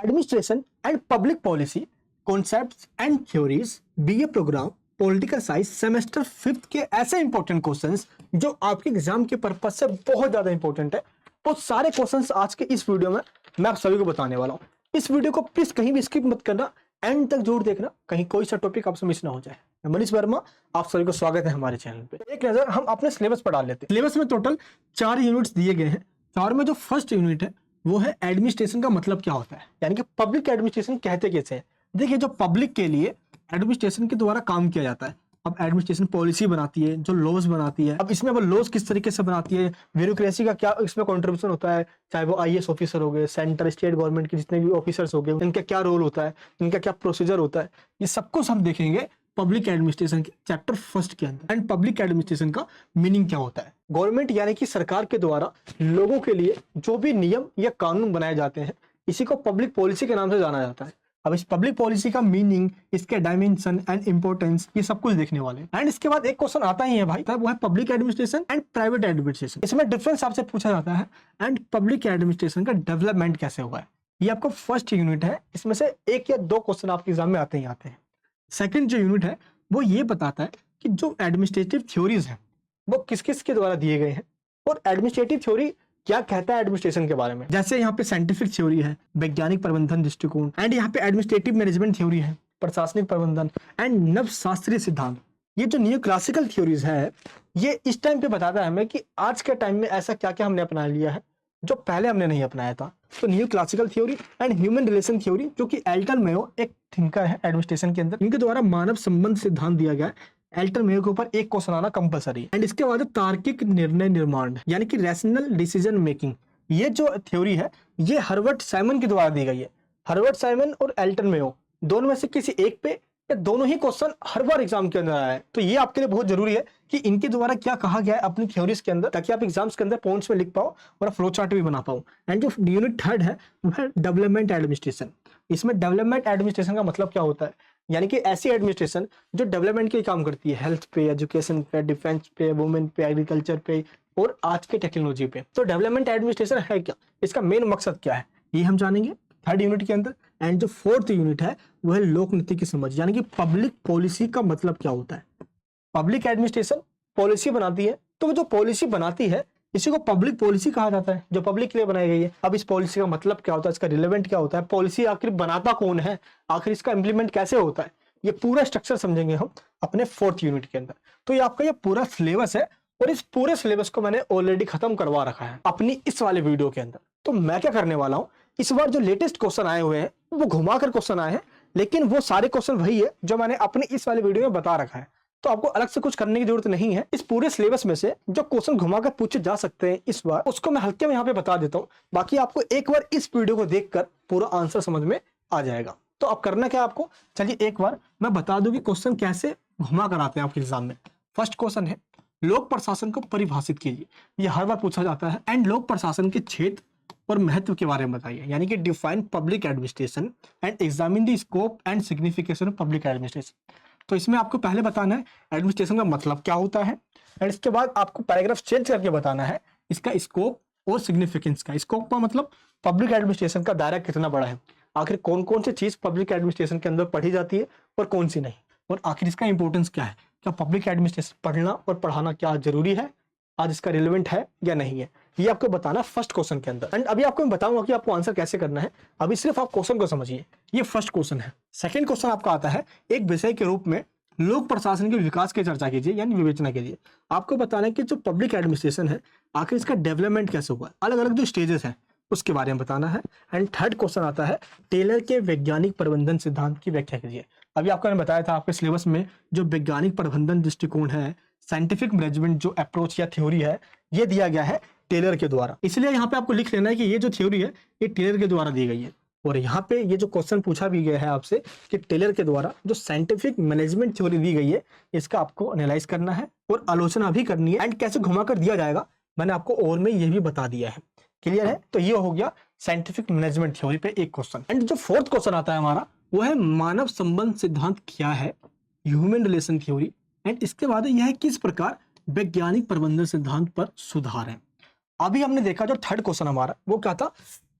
Administration and public policy concepts and theories BA programme political science semester 5th के ऐसे important questions जो आपके exam के purpose से बहुत ज्यादा इंपॉर्टेंट है, वो सारे क्वेश्चंस आज के इस वीडियो में मैं आप सभी को बताने वाला हूं। इस वीडियो को प्लीज कहीं भी स्किप मत करना, एंड तक जरूर देखना, कहीं कोई सा टॉपिक आपसे मिस ना हो जाए। मैं मनीष वर्मा, आप सभी को स्वागत है हमारे चैनल पे। एक नजर हम अपने सिलेबस पर डाल लेते हैं। सिलेबस में टोटल 4 यूनिट्स दिए गए हैं। 4 में जो फर्स्ट यूनिट है वो है एडमिनिस्ट्रेशन का मतलब क्या होता है, यानी कि पब्लिक एडमिनिस्ट्रेशन कहते कैसे हैं। देखिए, जो पब्लिक के लिए एडमिनिस्ट्रेशन के द्वारा काम किया जाता है, अब एडमिनिस्ट्रेशन पॉलिसी बनाती है, जो लॉज बनाती है। अब इसमें वो लॉज किस तरीके से बनाती है, ब्यूरोक्रेसी का क्या इसमें कंट्रीब्यूशन होता है, चाहे वो आईएएस ऑफिसर हो गए, सेंट्रल स्टेट गवर्नमेंट के जितने भी ऑफिसर्स हो गए, इनका क्या रोल होता है, इनका क्या प्रोसीजर होता है, ये सब कुछ हम देखेंगे पब्लिक एडमिनिस्ट्रेशन के चैप्टर फर्स्ट के अंदर। एंड पब्लिक एडमिनिस्ट्रेशन का मीनिंग क्या होता है। गवर्नमेंट यानी कि सरकार के द्वारा लोगों के लिए जो भी नियम या कानून बनाए जाते हैं, इसी को पब्लिक पॉलिसी के नाम से जाना जाता है। अब इस पब्लिक पॉलिसी का मीनिंग, इसके डायमेंशन एंड इंपॉर्टेंस, ये सब कुछ देखने वाले हैं। एंड इसके बाद एक क्वेश्चन आता ही है भाई, वो है public administration and private administration. इसमें डिफरेंस आपसे पूछा जाता है, एंड पब्लिक एडमिनिस्ट्रेशन का डेवलपमेंट कैसे हुआ है। ये आपको फर्स्ट यूनिट है, इसमें से 1 या 2 क्वेश्चन आपके एग्जाम में आते ही आते हैं। सेकंड जो यूनिट है वो ये बताता है कि जो एडमिनिस्ट्रेटिव थ्योरीज हैं वो किस किस के द्वारा दिए गए हैं, और एडमिनिस्ट्रेटिव थ्योरी क्या कहता है एडमिनिस्ट्रेशन के बारे में। जैसे यहाँ पे साइंटिफिक थ्योरी है, वैज्ञानिक प्रबंधन दृष्टिकोण, एंड यहाँ पे एडमिनिस्ट्रेटिव मैनेजमेंट थ्योरी है, प्रशासनिक प्रबंधन, एंड नवशास्त्रीय सिद्धांत। ये जो न्यू क्लासिकल थ्योरीज है, ये इस टाइम पे बताता है हमें कि आज के टाइम में ऐसा क्या क्या हमने अपना लिया है जो पहले हमने नहीं अपनाया था। तो new classical theory and human relation theory, जो कि एल्टर मेयो एक थिंकर है एडमिनिस्ट्रेशन के अंदर, इनके द्वारा मानव संबंध सिद्धांत दिया गया है। एल्टर मेयो के ऊपर एक क्वेश्चन आना कंपलसरी है। एंड इसके बाद तार्किक निर्णय निर्माण, यानी कि रैशनल डिसीजन मेकिंग। ये जो थ्योरी है ये हर्बर्ट साइमन के द्वारा दी गई है। हर्बर्ट साइमन और एल्टर मेयो दोनों में से किसी एक पे, या दोनों ही क्वेश्चन हर बार एग्जाम के अंदर आया है। तो ये आपके लिए बहुत जरूरी है कि इनके द्वारा क्या कहा गया है अपनी थ्योरीज के अंदर, ताकि आप एग्जाम्स के अंदर पॉइंट्स में लिख पाओ और फ्लो चार्ट भी बना पाओ। एंड जो यूनिट थर्ड है वो है डेवलपमेंट एडमिनिस्ट्रेशन। इसमें डेवलपमेंट एडमिनिस्ट्रेशन का मतलब क्या होता है, यानी कि ऐसी एडमिनिस्ट्रेशन जो डेवलपमेंट के काम करती है, हेल्थ पे, एजुकेशन पे, डिफेंस पे, वुमेन पे, एग्रीकल्चर पे, और आज के टेक्नोलॉजी पे। तो डेवलपमेंट एडमिनिस्ट्रेशन है क्या, इसका मेन मकसद क्या है, ये हम जानेंगे थर्ड यूनिट के अंदर। एंड जो फोर्थ यूनिट है वो है लोक नीति की समझ, यानी कि पब्लिक पॉलिसी का मतलब क्या होता है। पब्लिक एडमिनिस्ट्रेशन पॉलिसी बनाती है, तो वो जो पॉलिसी बनाती है इसी को पब्लिक पॉलिसी कहा जाता है, जो पब्लिक के लिए बनाई गई है। अब इस पॉलिसी का मतलब क्या होता है, इसका रिलेवेंट क्या होता है, पॉलिसी आखिर बनाता कौन है, आखिर इसका इंप्लीमेंट कैसे होता है, ये पूरा स्ट्रक्चर समझेंगे हम अपने फोर्थ यूनिट के अंदर। तो ये आपका ये पूरा सिलेबस है, और इस पूरे सिलेबस को मैंने ऑलरेडी खत्म करवा रखा है अपनी इस वाले वीडियो के अंदर। तो मैं क्या करने वाला हूं, इस बार जो लेटेस्ट क्वेश्चन आए हुए हैं वो घुमाकर क्वेश्चन आए हैं, लेकिन वो सारे क्वेश्चन वही है जो मैंने अपने इस वाले वीडियो में बता रखा है। तो आपको अलग से कुछ करने की जरूरत नहीं है। इस पूरे सिलेबस में से जो क्वेश्चन घुमाकर पूछे जा सकते हैं इस बार, उसको मैं हल्के में यहाँ पे बता देता हूँ। बाकी आपको एक बार इस वीडियो को देखकर पूरा आंसर समझ में आ जाएगा। तो अब करना क्या आपको, चलिए एक बार मैं बता दूं कि क्वेश्चन कैसे घुमा कर आते हैं आपके एग्जाम में। फर्स्ट क्वेश्चन है, लोक प्रशासन को परिभाषित कीजिए। ये हर बार पूछा जाता है। एंड लोक प्रशासन के क्षेत्र और महत्व के बारे में बताइए, यानी कि define public administration and examine the scope and signification of public administration. तो इसमें आपको पहले बताना है एडमिनिस्ट्रेशन का मतलब क्या होता है, एंड इसके बाद आपको पैराग्राफ चेंज करके बताना है इसका स्कोप और सिग्निफिकेंस का। स्कोप का मतलब पब्लिक एडमिनिस्ट्रेशन का दायरा कितना बड़ा है, आखिर कौन कौन सी चीज पब्लिक एडमिनिस्ट्रेशन के अंदर पढ़ी जाती है और कौन सी नहीं, और आखिर इसका इंपॉर्टेंस क्या है, क्या पब्लिक एडमिनिस्ट्रेशन पढ़ना और पढ़ाना क्या जरूरी है, आज इसका रिलेवेंट है या नहीं है, ये आपको बताना फर्स्ट क्वेश्चन के अंदर। एंड अभी आपको मैं बताऊंगा कि आपको आंसर कैसे करना है, अभी सिर्फ आप क्वेश्चन को समझिए। ये फर्स्ट क्वेश्चन है। सेकंड क्वेश्चन आपका आता है, एक विषय के रूप में लोक प्रशासन के विकास की चर्चा कीजिए, यानी विवेचना कीजिए। आपको बताना है कि जो पब्लिक एडमिनिस्ट्रेशन है आखिर इसका डेवलपमेंट कैसे हुआ, अलग अलग जो स्टेजेस हैं उसके बारे में बताना है। एंड थर्ड क्वेश्चन आता है, टेलर के वैज्ञानिक प्रबंधन सिद्धांत की व्याख्या कीजिए। अभी आपको मैंने बताया था आपके सिलेबस में जो वैज्ञानिक प्रबंधन दृष्टिकोण है, साइंटिफिक मैनेजमेंट जो अप्रोच या थ्योरी है, ये दिया गया है टेलर के द्वारा। इसलिए यहाँ पे आपको लिख लेना है कि ये जो थ्योरी है ये टेलर के द्वारा दी गई है। और यहाँ पे ये जो क्वेश्चन पूछा भी गया है आपसे कि टेलर के द्वारा जो साइंटिफिक मैनेजमेंट थ्योरी दी गई है, इसका आपको एनालाइज करना है और आलोचना भी करनी है। एंड कैसे घुमाकर दिया जाएगा मैंने आपको और में ये भी बता दिया है। क्लियर है? तो ये हो गया साइंटिफिक मैनेजमेंट थ्योरी पे एक क्वेश्चन। एंड जो फोर्थ क्वेश्चन आता है हमारा वो है मानव संबंध सिद्धांत क्या है, ह्यूमन रिलेशन थ्योरी। एंड इसके बाद यह है किस प्रकार वैज्ञानिक प्रबंधन सिद्धांत पर सुधार है। अभी हमने देखा जो थर्ड क्वेश्चन हमारा वो क्या था,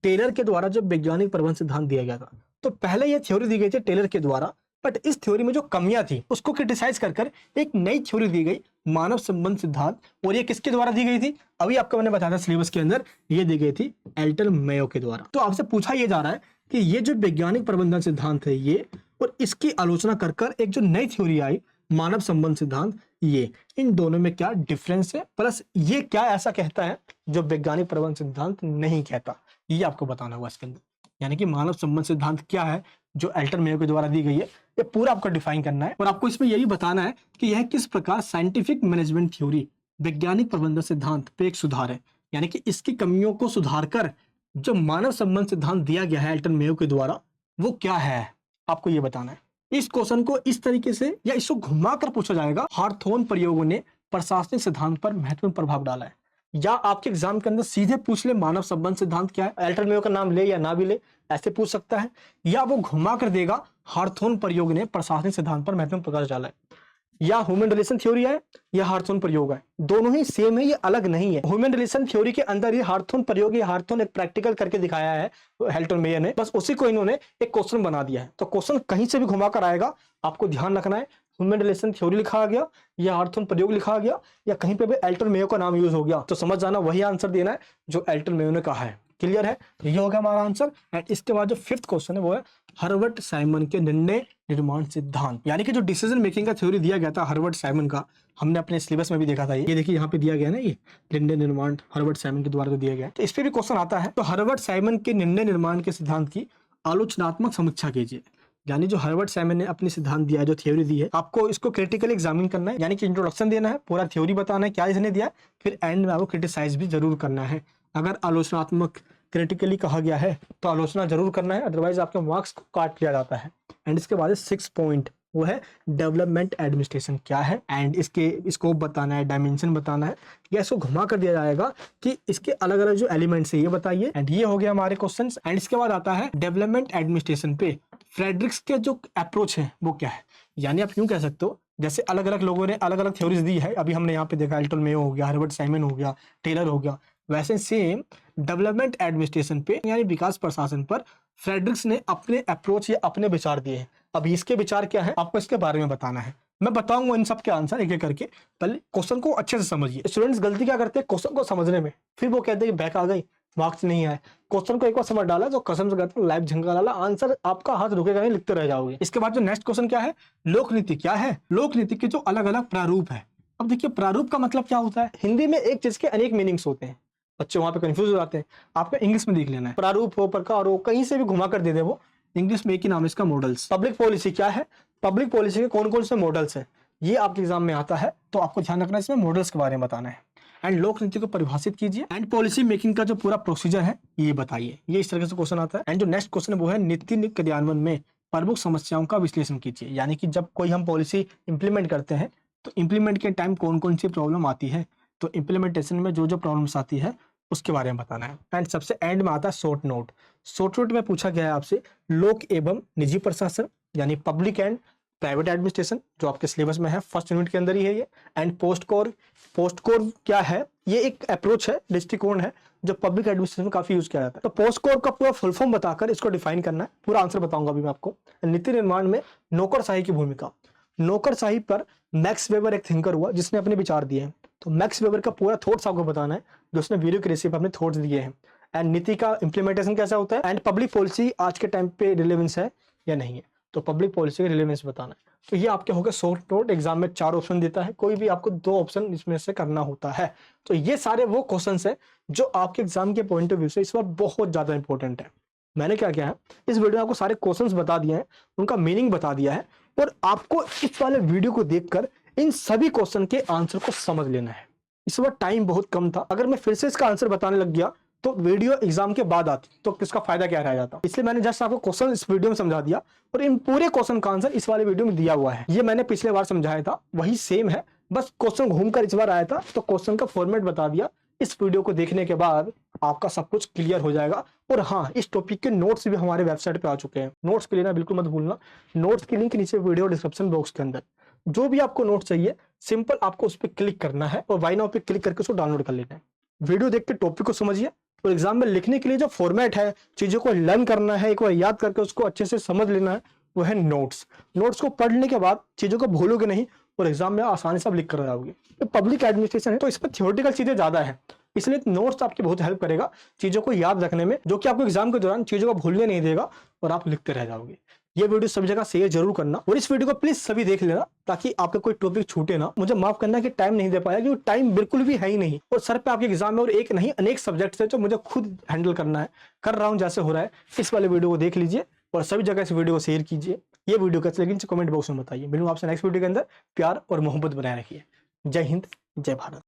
टेलर के द्वारा जो वैज्ञानिक प्रबंध सिद्धांत दिया गया था। तो पहले ये थ्योरी दी गई थी टेलर के द्वारा, बट इस थ्योरी में जो कमियां थी उसको क्रिटिसाइज कर एक नई थ्योरी दी गई, मानव संबंध सिद्धांत। और ये किसके द्वारा दी गई थी? अभी आपको मैंने बताया था सिलेबस के अंदर, ये दी गई थी एल्टर मेयो के द्वारा। तो आपसे पूछा ये जा रहा है कि ये जो वैज्ञानिक प्रबंधन सिद्धांत है ये, और इसकी आलोचना कर एक जो नई थ्योरी आई मानव संबंध सिद्धांत, ये इन दोनों में क्या डिफरेंस है, प्लस ये क्या ऐसा कहता है जो वैज्ञानिक प्रबंध सिद्धांत नहीं कहता, ये आपको बताना होगा इसके अंदर। यानी कि मानव संबंध सिद्धांत क्या है जो एल्टर मेयो के द्वारा दी गई है, ये पूरा आपको डिफाइन करना है। और आपको इसमें यही बताना है कि यह किस प्रकार साइंटिफिक मैनेजमेंट थ्योरी वैज्ञानिक प्रबंधन सिद्धांत पे एक सुधार है, यानी कि इसकी कमियों को सुधार कर जो मानव संबंध सिद्धांत दिया गया है एल्टर मेयो के द्वारा, वो क्या है, आपको ये बताना है। इस क्वेश्चन को इस तरीके से या इसको घुमाकर पूछा जाएगा, हार्थोन प्रयोगों ने प्रशासनिक सिद्धांत पर महत्वपूर्ण प्रभाव डाला है। या आपके एग्जाम के अंदर सीधे पूछ ले मानव संबंध सिद्धांत क्या है, एल्टर मेयो का नाम ले या ना भी ले, ऐसे पूछ सकता है। या वो घुमा कर देगा हार्थोन प्रयोग ने प्रशासनिक सिद्धांत पर महत्वपूर्ण प्रकाश डाला है। या ह्यूमन रिलेशन थ्योरी है या हार्थोन प्रयोग है, दोनों ही सेम है, ये अलग नहीं है। ह्यूमन रिलेशन थ्योरी के अंदर ही हार्थोन प्रयोग, ये हार्थोन एक प्रैक्टिकल करके दिखाया है एल्टर मेयो ने, बस उसी को इन्होंने एक क्वेश्चन बना दिया है। तो क्वेश्चन कहीं से भी घुमाकर आएगा, आपको ध्यान रखना है ह्यूमन रिलेशन थ्योरी लिखा गया या हार्थोन प्रयोग लिखा गया या कहीं पे भी एल्टर मेयो का नाम यूज हो गया, तो समझ जाना वही आंसर देना है जो एल्टर मेयो ने कहा है। क्लियर है? ये हो गया हमारा आंसर। एंड इसके बाद जो फिफ्थ क्वेश्चन है वो है हर्बर्ट साइमन के निर्णय निर्माण सिद्धांत, यानी कि जो डिसीजन मेकिंग का थ्योरी दिया गया था हर्बर्ट साइमन का, हमने अपने सिलेबस में भी देखा था। ये देखिए यहाँ पे दिया गया ना, ये निर्णय निर्माण हर्बर्ट साइमन के द्वारा जो दिया गया है, तो इस पे भी क्वेश्चन आता है। तो हर्बर्ट साइमन के निर्णय निर्माण के सिद्धांत की आलोचनात्मक समीक्षा कीजिए। यानी जो हर्बर्ट साइमन ने अपनी सिद्धांत दिया है, जो थ्योरी दी है, आपको इसको क्रिटिकली एग्जामिन करना है, यानी कि इंट्रोडक्शन देना है, पूरा थ्योरी बताना है क्या इसने दिया है, फिर एंड में आपको क्रिटिसाइज भी जरूर करना है। अगर आलोचनात्मक क्रिटिकली कहा गया है तो आलोचना जरूर करना है, अदरवाइज आपके मार्क्स को काट लिया जाता है। एंड इसके बाद 6 पॉइंट वो है डेवलपमेंट एडमिनिस्ट्रेशन क्या है, एंड इसके स्कोप बताना है, डायमेंशन बताना है, या इसको घुमा कर दिया जाएगा कि इसके अलग अलग जो एलिमेंट्स है ये बताइए। एंड ये हो गया हमारे क्वेश्चंस। एंड इसके बाद आता है डेवलपमेंट एडमिनिस्ट्रेशन पे फ्रेडरिक्स के जो अप्रोच है वो क्या है। यानी आप यूं कह सकते हो जैसे अलग अलग लोगों ने अलग अलग थ्योरीज दी है, अभी हमने यहाँ पे देखा एल्टर मेयो हो गया, हर्बर्ट साइमन हो गया, टेलर हो गया, वैसे सेम डेवलपमेंट एडमिनिस्ट्रेशन पे यानी विकास प्रशासन पर फ्रेडरिक्स ने अपने अप्रोच या अपने विचार दिए हैं। अभी इसके विचार क्या है आपको इसके बारे में बताना है, मैं बताऊंगा इन सब के आंसर एक एक करके। पहले क्वेश्चन को अच्छे से समझिए। स्टूडेंट्स गलती क्या करते हैं क्वेश्चन को समझने में, फिर वो कहते हैं कि बैक आ गई, मार्क्स नहीं आए। क्वेश्चन को एक बार समझ डाला तो कसम से कहता हूं लाइव झंका डाला, आंसर आपका हाथ रुकेगा नहीं, लिखते रह जाओगे। इसके बाद जो नेक्स्ट क्वेश्चन क्या है, लोक नीति क्या है। लोक नीति के जो अलग अलग प्रारूप है। अब देखिए प्रारूप का मतलब क्या होता है, हिंदी में एक चीज के अनेक मीनिंग्स होते हैं, बच्चे वहां पे कंफ्यूज हो जाते हैं, आपको इंग्लिश में देख लेना है। प्रारूप हो, प्रकार हो, कहीं से भी घुमा कर दे दे वो, इंग्लिश में एक ही नाम है इसका, मॉडल्स। पब्लिक पॉलिसी क्या है, पब्लिक पॉलिसी के कौन कौन से मॉडल्स है, ये आपके एग्जाम में आता है, तो आपको ध्यान रखना है, इसमें मॉडल्स के बारे में बताना है। एंड लोक नीति को परिभाषित कीजिए, एंड पॉलिसी मेकिंग का जो पूरा प्रोसीजर है ये बताइए। ये इस तरह से क्वेश्चन आता है। एंड जो नेक्स्ट क्वेश्चन है वो है नीति क्रियान्वयन में प्रमुख समस्याओं का विश्लेषण कीजिए। यानी कि जब कोई हम पॉलिसी इंप्लीमेंट करते हैं तो इंप्लीमेंट के टाइम कौन कौन सी प्रॉब्लम आती है, तो इंप्लीमेंटेशन में जो जो प्रॉब्लम्स आती है उसके बारे में बताना है। एंड सबसे एंड में आता है शॉर्ट नोट। शॉर्ट नोट में पूछा गया है आपसे लोक एवं निजी प्रशासन, यानी पब्लिक एंड प्राइवेट एडमिनिस्ट्रेशन, जो आपके सिलेबस में है, फर्स्ट यूनिट के अंदर ही है ये। And post core, post core क्या है, ये एक अप्रोच है, दृष्टिकोण है जो पब्लिक एडमिनिस्ट्रेशन में काफी यूज किया जाता है। तो पोस्ट कोर का पूरा फुल फॉर्म बताकर इसको डिफाइन करना है, पूरा आंसर बताऊंगा अभी मैं आपको। नीति निर्माण में नौकरशाही की भूमिका। नौकरशाही पर मैक्स वेबर एक थिंकर हुआ जिसने अपने विचार दिए हैं, तो मैक्स वेबर का पूरा थॉट्स आपको बताना है, जो उसने ब्यूरोक्रेसी पर अपने थॉट्स दिए हैं। एंड नीति का इंप्लीमेंटेशन कैसा होता है, एंड पब्लिक पॉलिसी आज के टाइम पे रिलेवेंस है या नहीं है, तो पब्लिक पॉलिसी का रिलेवेंस बताना है। तो ये आपके हो गए शॉर्ट नोट। एग्जाम में 4 ऑप्शन देता है, कोई भी आपको 2 ऑप्शन इसमें से करना होता है। तो ये सारे वो क्वेश्चंस है जो आपके एग्जाम के पॉइंट ऑफ व्यू से इस बार बहुत ज्यादा इंपॉर्टेंट है। मैंने क्या किया है, इस वीडियो में आपको सारे क्वेश्चंस बता दिए हैं, उनका मीनिंग बता दिया है, और आपको इस वाले वीडियो को देखकर इन सभी क्वेश्चन के आंसर को समझ लेना है। इस बार टाइम बहुत कम था, अगर मैं फिर से इसका आंसर बताने लग गया तो वीडियो एग्जाम के बाद आती तो किसका फायदा क्या रह जाता। इसलिए मैंने जस्ट आपको क्वेश्चन इस वीडियो में समझा दिया, और इन पूरे क्वेश्चन का आंसर इस वाले वीडियो में दिया हुआ है। ये मैंने पिछले बार समझाया था, वही सेम है, बस क्वेश्चन घूमकर इस बार आया था, तो क्वेश्चन का फॉर्मेट बता दिया। इस वीडियो को देखने के बाद आपका सब कुछ क्लियर हो जाएगा। और हाँ, इस टॉपिक के नोट्स भी हमारे वेबसाइट पे आ चुके हैं, नोट्स के लेना बिल्कुल मत भूलना। नोट्स की लिंक नीचे वीडियो डिस्क्रिप्शन बॉक्स के अंदर, जो भी आपको नोट चाहिए सिंपल आपको उस पर क्लिक करना है और बाय नाउ पे क्लिक करके उसको डाउनलोड कर लेना है। वीडियो देख के टॉपिक को समझिए, और एग्जाम में लिखने के लिए जो फॉर्मेट है, चीजों को लर्न करना है, एक बार याद करके उसको अच्छे से समझ लेना है, वो है नोट्स। नोट्स को पढ़ने के बाद चीजों को भूलोगे नहीं और एग्जाम में आसानी से आप लिख कर जाओगे। तो पब्लिक एडमिनिस्ट्रेशन है तो इस पर थियोरेटिकल चीजें ज्यादा है, इसलिए नोट्स आपकी बहुत हेल्प करेगा चीजों को याद रखने में, जो कि आपको एग्जाम के दौरान चीजों को भूलने नहीं देगा और आप लिखते रह जाओगे। ये वीडियो सभी जगह शेयर जरूर करना और इस वीडियो को प्लीज सभी देख लेना ताकि आपका कोई टॉपिक छूटे ना। मुझे माफ करना कि टाइम नहीं दे पाया, क्योंकि टाइम बिल्कुल भी है ही नहीं और सर पे आपके एग्जाम में और एक नहीं अनेक सब्जेक्ट्स है जो मुझे खुद हैंडल करना है, कर रहा हूं जैसे हो रहा है। इस वाले वीडियो को देख लीजिए और सभी जगह इस वीडियो को शेयर कीजिए। ये वीडियो कैसे लगी कमेंट बॉक्स में बताइए। मिलूंगा आपसे नेक्स्ट वीडियो के अंदर। प्यार और मोहब्बत बनाए रखिए। जय हिंद, जय भारत।